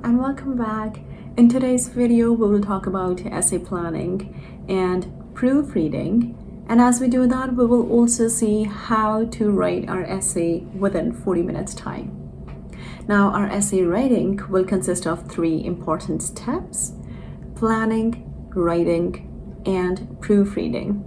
and welcome back. In today's video, we will talk about essay planning and proofreading. And as we do that, we will also see how to write our essay within 40 minutes time. Now, our essay writing will consist of 3 important steps: planning, writing, and proofreading.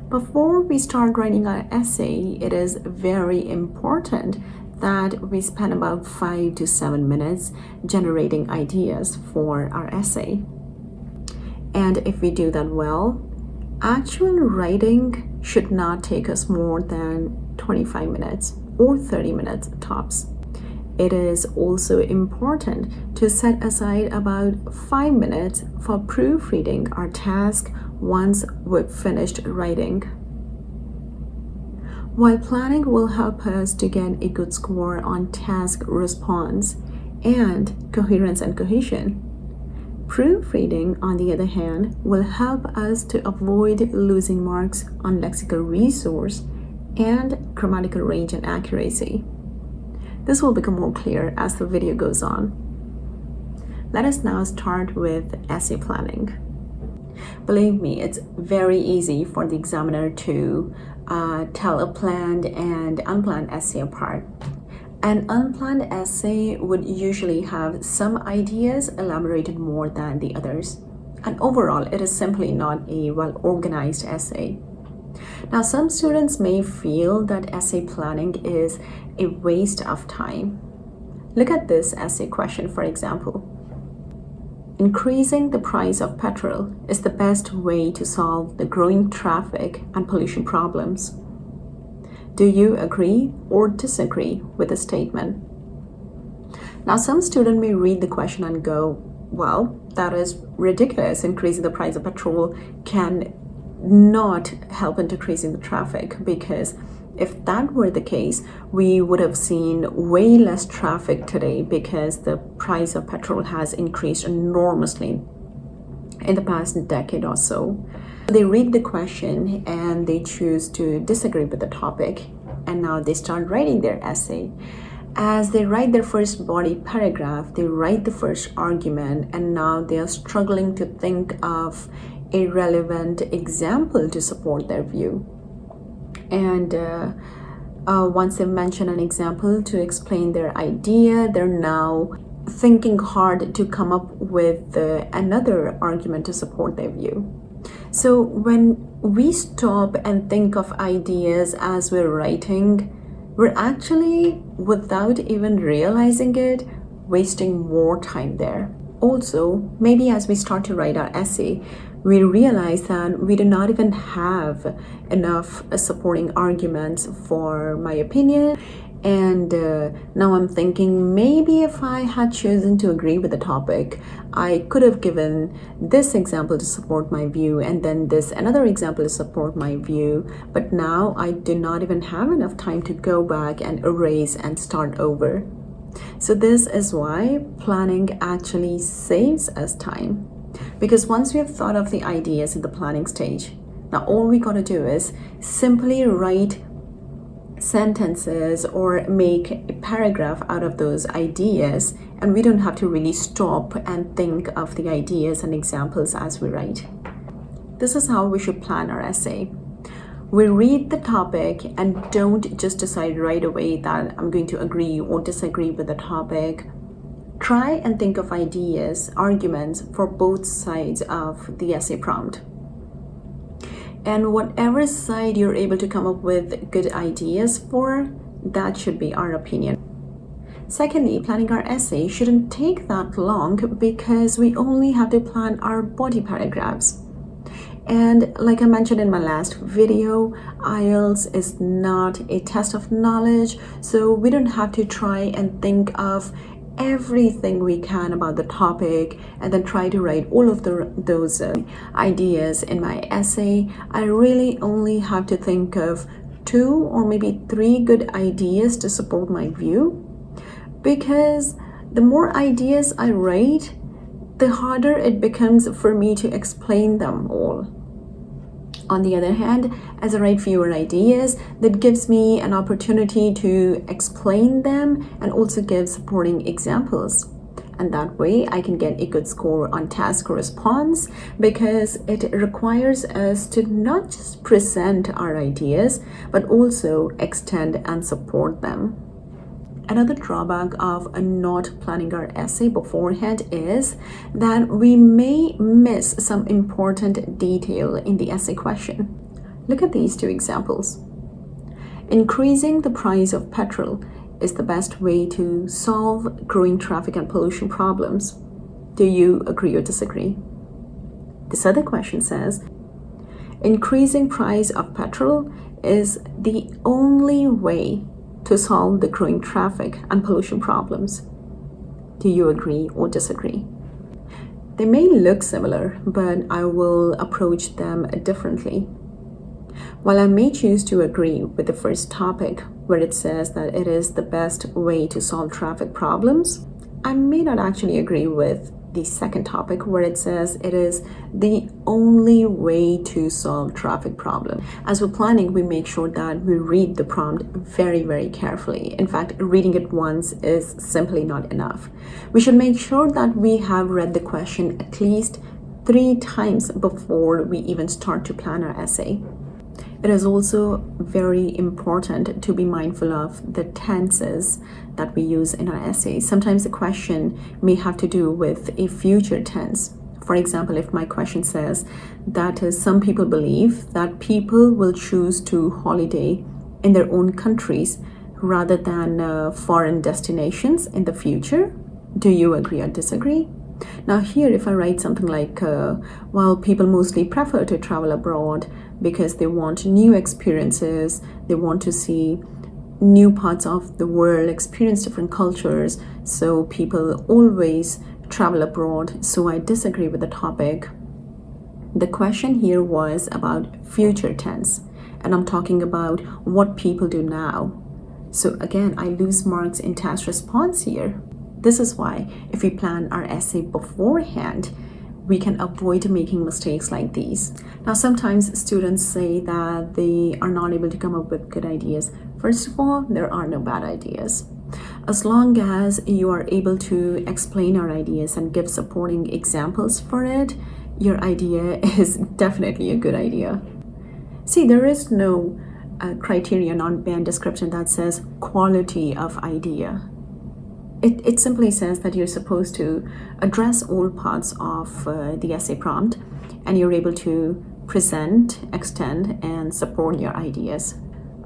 Before we start writing our essay, it is very important that we spend about 5 to 7 minutes generating ideas for our essay. And if we do that well, actual writing should not take us more than 25 minutes or 30 minutes tops. It is also important to set aside about 5 minutes for proofreading our task once we've finished writing. While planning will help us to get a good score on task response and coherence and cohesion, proofreading, on the other hand, will help us to avoid losing marks on lexical resource and grammatical range and accuracy. This will become more clear as the video goes on. Let us now start with essay planning. Believe me, it's very easy for the examiner to tell a planned and unplanned essay apart. An unplanned essay would usually have some ideas elaborated more than the others, and overall it is simply not a well-organized essay. Now, some students may feel that essay planning is a waste of time. Look at this essay question, for example. Increasing the price of petrol is the best way to solve the growing traffic and pollution problems. Do you agree or disagree with the statement? Now, some student may read the question and go, well, that is ridiculous. Increasing the price of petrol can not help in decreasing the traffic, because if that were the case, we would have seen way less traffic today because the price of petrol has increased enormously in the past decade or so. They read the question and they choose to disagree with the topic, and now they start writing their essay. As they write their first body paragraph, they write the first argument, and now they are struggling to think of a relevant example to support their view. And once they mention an example to explain their idea, they're now thinking hard to come up with another argument to support their view. So when we stop and think of ideas as we're writing, we're actually, without even realizing it, wasting more time there. Also, maybe as we start to write our essay, we realize that we do not even have enough supporting arguments for my opinion. And now I'm thinking, maybe if I had chosen to agree with the topic, I could have given this example to support my view, and then this another example to support my view. But now I do not even have enough time to go back and erase and start over. So this is why planning actually saves us time. Because once we have thought of the ideas in the planning stage, now all we gotta do is simply write sentences or make a paragraph out of those ideas, and we don't have to really stop and think of the ideas and examples as we write. This is how we should plan our essay. We read the topic and don't just decide right away that I'm going to agree or disagree with the topic. Try and think of ideas, arguments for both sides of the essay prompt. And whatever side you're able to come up with good ideas for, that should be our opinion. Secondly, planning our essay shouldn't take that long because we only have to plan our body paragraphs. And like I mentioned in my last video, IELTS is not a test of knowledge, so we don't have to try and think of everything we can about the topic and then try to write all of those ideas in my essay. I really only have to think of 2 or maybe 3 good ideas to support my view, because the more ideas I write, the harder it becomes for me to explain them all. On the other hand, as I write fewer ideas, that gives me an opportunity to explain them and also give supporting examples. And that way I can get a good score on task response, because it requires us to not just present our ideas, but also extend and support them. Another drawback of not planning our essay beforehand is that we may miss some important detail in the essay question. Look at these two examples. Increasing the price of petrol is the best way to solve growing traffic and pollution problems. Do you agree or disagree? This other question says, increasing price of petrol is the only way to solve the growing traffic and pollution problems. Do you agree or disagree? They may look similar, but I will approach them differently. While I may choose to agree with the first topic, where it says that it is the best way to solve traffic problems, I may not actually agree with the second topic, where it says it is the only way to solve traffic problems. As we're planning, we make sure that we read the prompt very, very carefully. In fact, reading it once is simply not enough. We should make sure that we have read the question at least 3 times before we even start to plan our essay. It is also very important to be mindful of the tenses that we use in our essay. Sometimes the question may have to do with a future tense. For example, if my question says that some people believe that people will choose to holiday in their own countries rather than foreign destinations in the future, do you agree or disagree? Now here, if I write something like, well, people mostly prefer to travel abroad because they want new experiences, they want to see new parts of the world, experience different cultures, so people always travel abroad, so I disagree with the topic. The question here was about future tense, and I'm talking about what people do now. So again, I lose marks in task response here. This is why if we plan our essay beforehand, we can avoid making mistakes like these. Now, sometimes students say that they are not able to come up with good ideas. First of all, there are no bad ideas. As long as you are able to explain our ideas and give supporting examples for it, your idea is definitely a good idea. See, there is no criterion on band description that says quality of idea. It simply says that you're supposed to address all parts of the essay prompt, and you're able to present, extend, and support your ideas.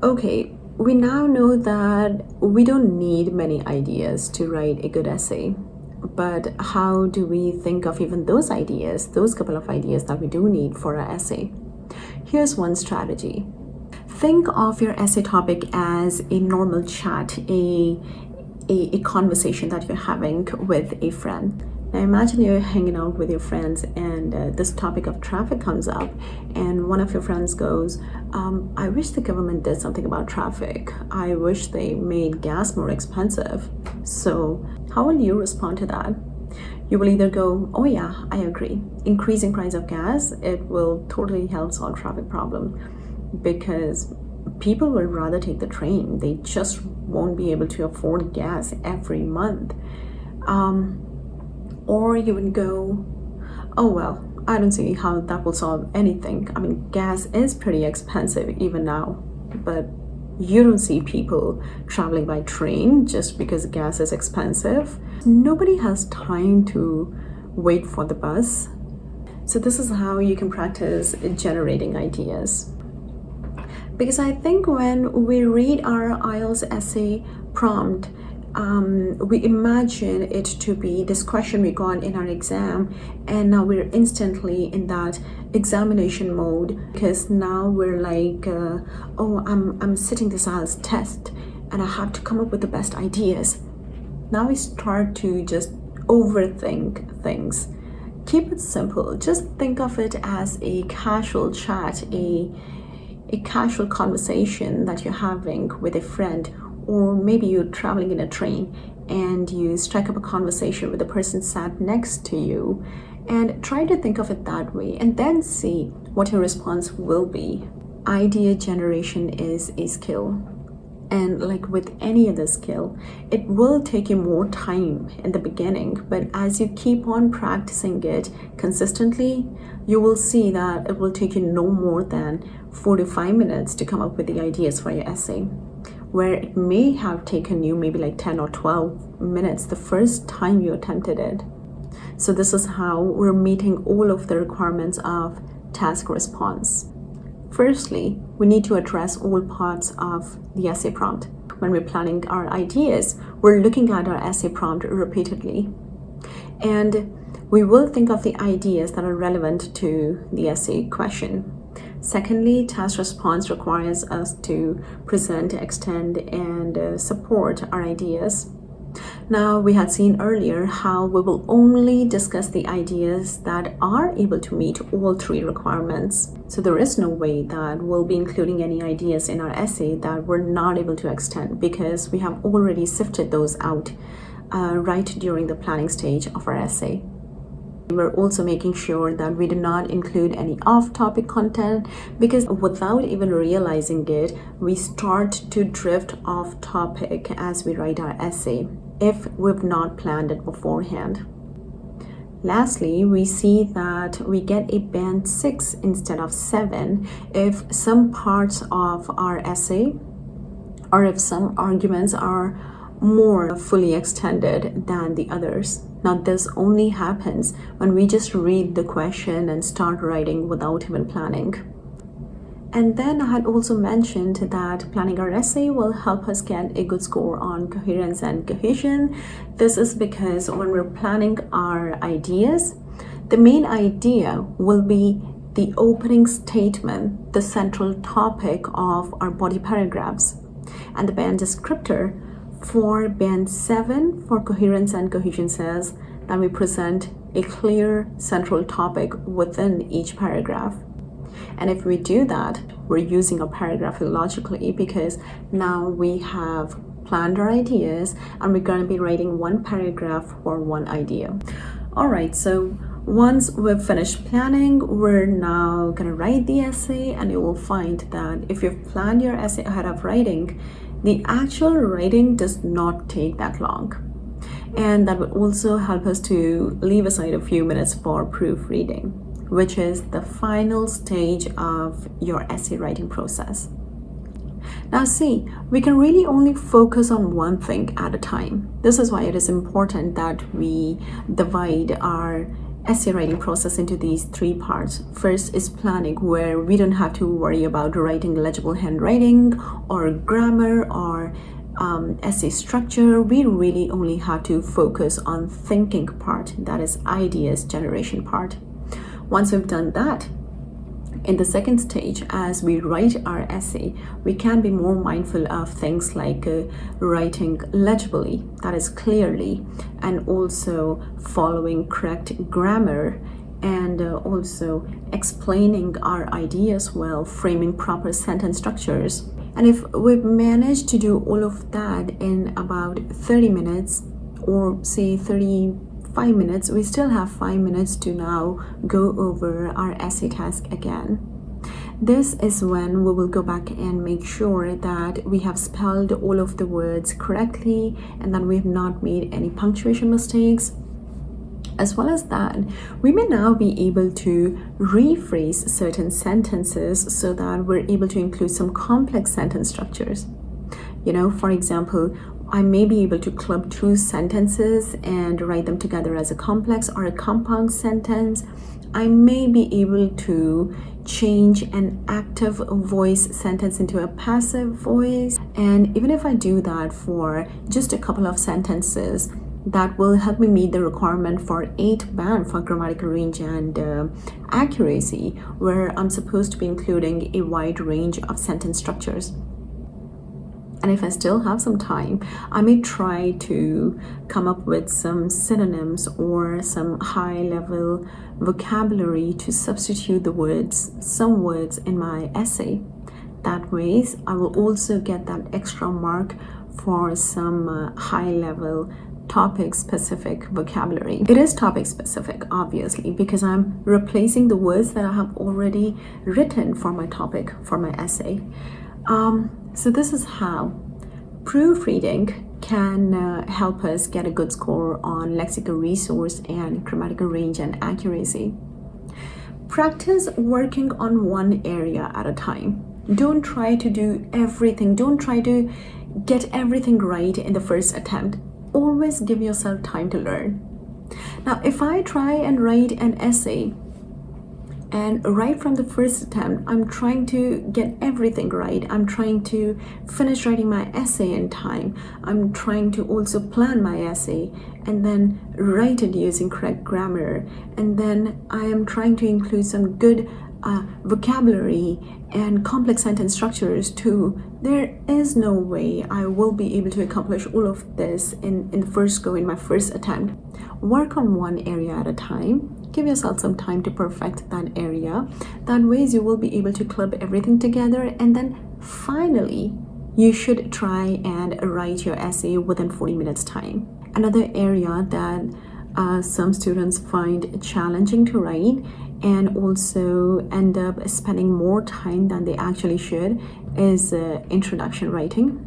Okay, we now know that we don't need many ideas to write a good essay. But how do we think of even those ideas, those couple of ideas that we do need for our essay? Here's one strategy. Think of your essay topic as a normal chat, a conversation that you're having with a friend. Now imagine you're hanging out with your friends and this topic of traffic comes up, and one of your friends goes, I wish the government did something about traffic. I wish they made gas more expensive. So how will you respond to that? You will either go, oh yeah, I agree. Increasing price of gas, it will totally help solve traffic problem, because people will rather take the train. They just won't be able to afford gas every month. Or you would go, oh well, I don't see how that will solve anything. I mean, gas is pretty expensive even now, but you don't see people traveling by train just because gas is expensive. Nobody has time to wait for the bus. So this is how you can practice generating ideas. Because I think when we read our IELTS essay prompt, we imagine it to be this question we got in our exam, and now we're instantly in that examination mode, because now we're like, oh, I'm sitting this IELTS test and I have to come up with the best ideas. Now we start to just overthink things. Keep it simple. Just think of it as a casual chat, a casual conversation that you're having with a friend, or maybe you're traveling in a train and you strike up a conversation with the person sat next to you, and try to think of it that way and then see what your response will be. Idea generation is a skill. And like with any other skill, it will take you more time in the beginning, but as you keep on practicing it consistently, you will see that it will take you no more than 4 to 5 minutes to come up with the ideas for your essay, where it may have taken you maybe like 10 or 12 minutes the first time you attempted it. So this is how we're meeting all of the requirements of task response. Firstly, we need to address all parts of the essay prompt. When we're planning our ideas, we're looking at our essay prompt repeatedly. And we will think of the ideas that are relevant to the essay question. Secondly, task response requires us to present, extend, and support our ideas. Now, we had seen earlier how we will only discuss the ideas that are able to meet all three requirements. So there is no way that we'll be including any ideas in our essay that we're not able to extend, because we have already sifted those out right during the planning stage of our essay. We're also making sure that we do not include any off-topic content, because without even realizing it, we start to drift off topic as we write our essay if we've not planned it beforehand. Lastly, we see that we get a band 6 instead of 7 if some parts of our essay or if some arguments are more fully extended than the others. Now, this only happens when we just read the question and start writing without even planning. And then I had also mentioned that planning our essay will help us get a good score on coherence and cohesion. This is because when we're planning our ideas, the main idea will be the opening statement, the central topic of our body paragraphs. And the band descriptor for band 7 for coherence and cohesion says that we present a clear central topic within each paragraph. And if we do that, we're using a paragraph illogically, because now we have planned our ideas and we're going to be writing one paragraph for one idea. All right, so once we've finished planning, we're now going to write the essay, and you will find that if you've planned your essay ahead of writing, the actual writing does not take that long. And that will also help us to leave aside a few minutes for proofreading, which is the final stage of your essay writing process. Now see, we can really only focus on one thing at a time. This is why it is important that we divide our essay writing process into these three parts. First is planning, where we don't have to worry about writing legible handwriting or grammar or essay structure. We really only have to focus on thinking part, that is ideas generation part. Once we've done that, in the second stage, as we write our essay, we can be more mindful of things like writing legibly, that is clearly, and also following correct grammar, and also explaining our ideas well, framing proper sentence structures. And if we've managed to do all of that in about 30 minutes, or say 35 minutes, we still have 5 minutes to now go over our essay task again. This is when we will go back and make sure that we have spelled all of the words correctly and that we have not made any punctuation mistakes. As well as that, we may now be able to rephrase certain sentences so that we're able to include some complex sentence structures. You know, for example, I may be able to club two sentences and write them together as a complex or a compound sentence. I may be able to change an active voice sentence into a passive voice. And even if I do that for just a couple of sentences, that will help me meet the requirement for 8 band for grammatical range and accuracy, where I'm supposed to be including a wide range of sentence structures. And if I still have some time, I may try to come up with some synonyms or some high-level vocabulary to substitute the words, some words in my essay. That way, I will also get that extra mark for some high-level topic-specific vocabulary. It is topic-specific, obviously, because I'm replacing the words that I have already written for my topic, for my essay. So this is how Proofreading can help us get a good score on lexical resource and grammatical range and accuracy. Practice working on one area at a time. Don't try to do everything. Don't try to get everything right in the first attempt. Always give yourself time to learn. Now, if I try and write an essay, and right from the first attempt, I'm trying to get everything right. I'm trying to finish writing my essay in time. I'm trying to also plan my essay and then write it using correct grammar. And then I am trying to include some good vocabulary and complex sentence structures too. There is no way I will be able to accomplish all of this in the first go, in my first attempt. Work on one area at a time. Give yourself some time to perfect that area. That way you will be able to club everything together, and then finally you should try and write your essay within 40 minutes time. Another area that some students find challenging to write and also end up spending more time than they actually should is introduction writing.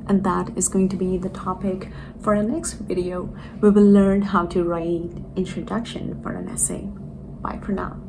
And that is going to be the topic for our next video. We will learn how to write introduction for an essay. Bye for now.